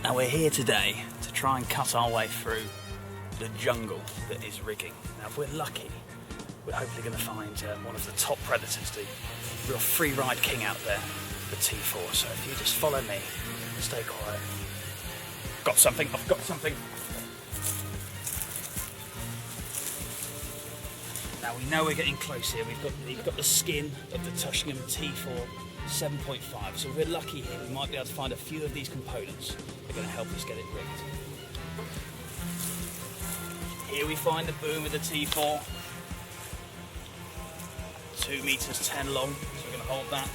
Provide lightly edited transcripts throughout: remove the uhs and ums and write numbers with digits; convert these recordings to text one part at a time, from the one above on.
Now we're here today to try and cut our way through the jungle that is rigging. Now if we're lucky, we're hopefully going to find one of the top predators, the real free ride king out there, the T4. So if you just follow me, stay quiet. I've got something. Now we know we're getting close here. We've got the skin of the Tushingham T4 7.5. So if we're lucky here, we might be able to find a few of these components that are going to help us get it rigged. Here we find the boom of the T4. 2 meters 10 long, so we're going to hold that.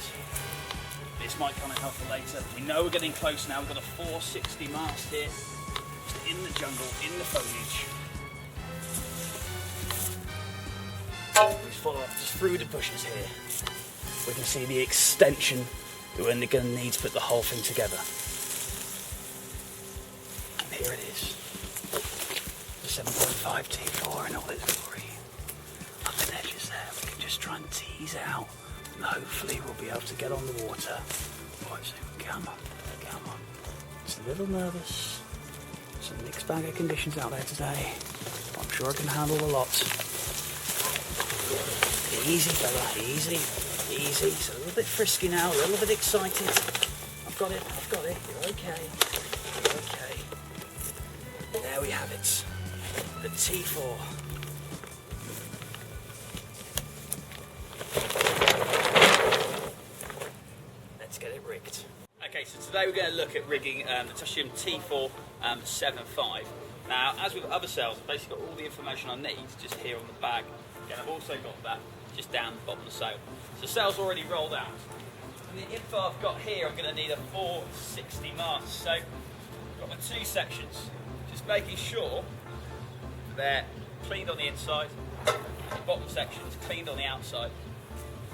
This might come in helpful later. We know we're getting close now. We've got a 460 mast here, just in the jungle, in the foliage. We follow up just through the bushes here. We can see the extension that we're going to need to put the whole thing together. And here it is, the 7.5 T4 in all its glory. Up the edges there, we can just try and tease out, and hopefully we'll be able to get on the water. Right, so come on. Just a little nervous. Some mixed bag of conditions out there today. I'm sure I can handle a lot. Easy fella, easy. It's a little bit frisky now, a little bit excited. I've got it, you're okay. There we have it, the T4. Let's get it rigged. Okay, so today we're going to look at rigging the Tushingham T4 7.5. Now, as with other sails, I've basically got all the information I need just here on the bag. And I've also got that just down the bottom of the sail. So the sail's already rolled out. And the info I've got here, I'm going to need a 460 mast. So I've got my 2 sections. Just making sure they're cleaned on the inside. The bottom section is cleaned on the outside.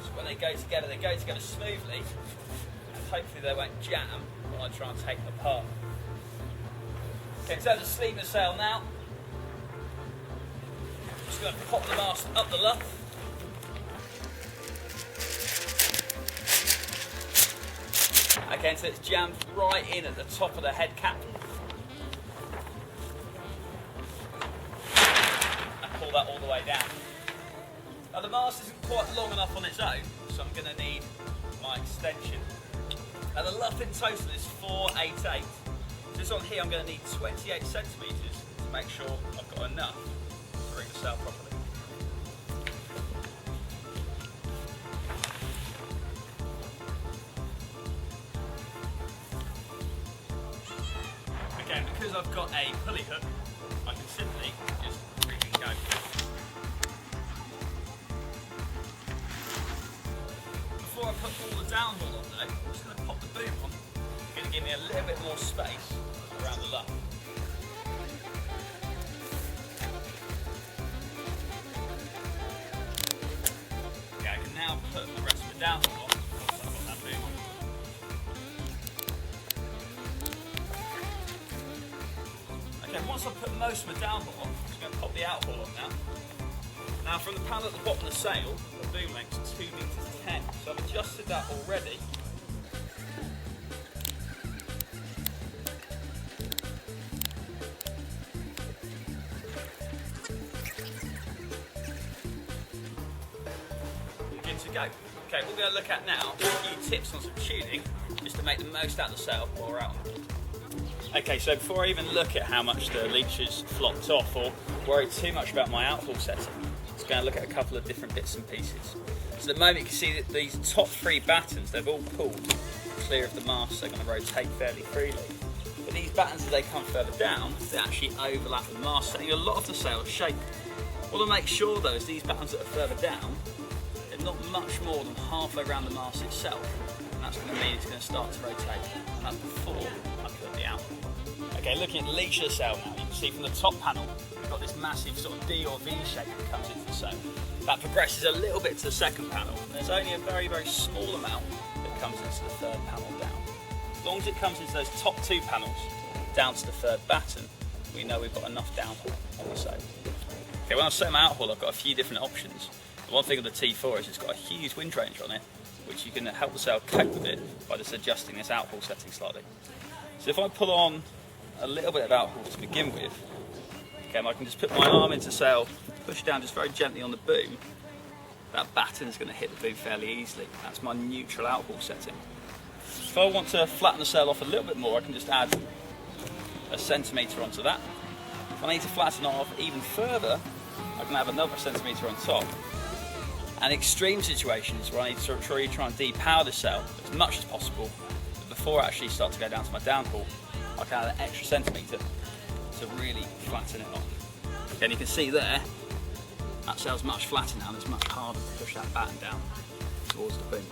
So when they go together smoothly. And hopefully they won't jam when I try and take them apart. Okay, in terms of sleeving the sail now, just going to pop the mast up the luff. Okay, so it's jammed right in at the top of the head cap. And pull that all the way down. Now the mast isn't quite long enough on its own, so I'm going to need my extension. Now the luff in total is 488. This on here I'm going to need 28 centimetres to make sure I've got enough to rig the sail properly. Okay, because I've got a pulley hook, I can simply just rig and go. Before I put all the downhaul on though, I'm just going to pop the boom on. It's going to give me a little bit more space around the luff. Okay, I can now put the rest of the downhaul on once I've got that boom on. Okay, once I've put most of my downhaul on, I'm just going to pop the outhaul on now. Now from the panel at the bottom of the sail, the boom length is 2 meters 10, so I've adjusted that already. Good to go. Okay, what we're going to look at now is a few tips on some tuning, just to make the most out of the sail while we're out on it. Okay, so before I even look at how much the leech has flopped off or worry too much about my outhaul setting, I'm just going to look at a couple of different bits and pieces. So at the moment you can see that these top 3 battens, they've all pulled clear of the mast, so they're going to rotate fairly freely. But these battens, as they come further down, they actually overlap the mast, setting a lot of the sail shape. What I'll make sure though is these battens that are further down, they're not much more than halfway around the mast itself, and that's going to mean it's going to start to rotate, and that's before I put the outhaul. Okay, looking at the leech of the sail now, you can see from the top panel, we've got this massive sort of D or V shape that comes into the sail. That progresses a little bit to the second panel, and there's only a very, very small amount that comes into the third panel down. As long as it comes into those top 2 panels, down to the 3rd batten, we know we've got enough downhaul on the sail. Okay, when I set my outhaul, I've got a few different options. The one thing with the T4 is it's got a huge wind range on it, which you can help the sail cope with it by just adjusting this outhaul setting slightly. So if I pull on a little bit of outhaul to begin with. Okay, I can just put my arm into sail, push down just very gently on the boom. That batten is going to hit the boom fairly easily. That's my neutral outhaul setting. If I want to flatten the sail off a little bit more, I can just add a centimetre onto that. If I need to flatten it off even further, I can have another centimetre on top. And extreme situations where I need to try and depower the sail as much as possible, but before I actually start to go down to my downhaul, I can add an extra centimetre to really flatten it off. And you can see there, that sail's much flatter now and it's much harder to push that batten down towards the boom.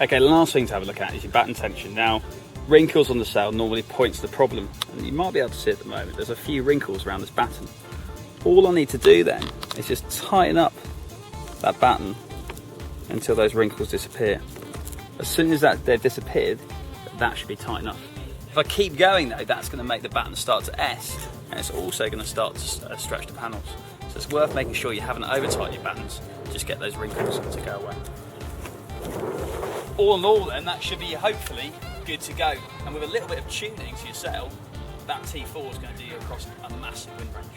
Okay, the last thing to have a look at is your batten tension. Now, wrinkles on the sail normally points to the problem, and you might be able to see at the moment there's a few wrinkles around this batten. All I need to do then is just tighten up that batten until those wrinkles disappear. As soon as they've disappeared, that should be tight enough. If I keep going though, that's going to make the batten start to S, and it's also going to start to stretch the panels. So it's worth making sure you haven't over-tightened your battens, just get those wrinkles to go away. All in all then, that should be hopefully good to go. And with a little bit of tuning to your sail, that T4 is going to do you across a massive wind range.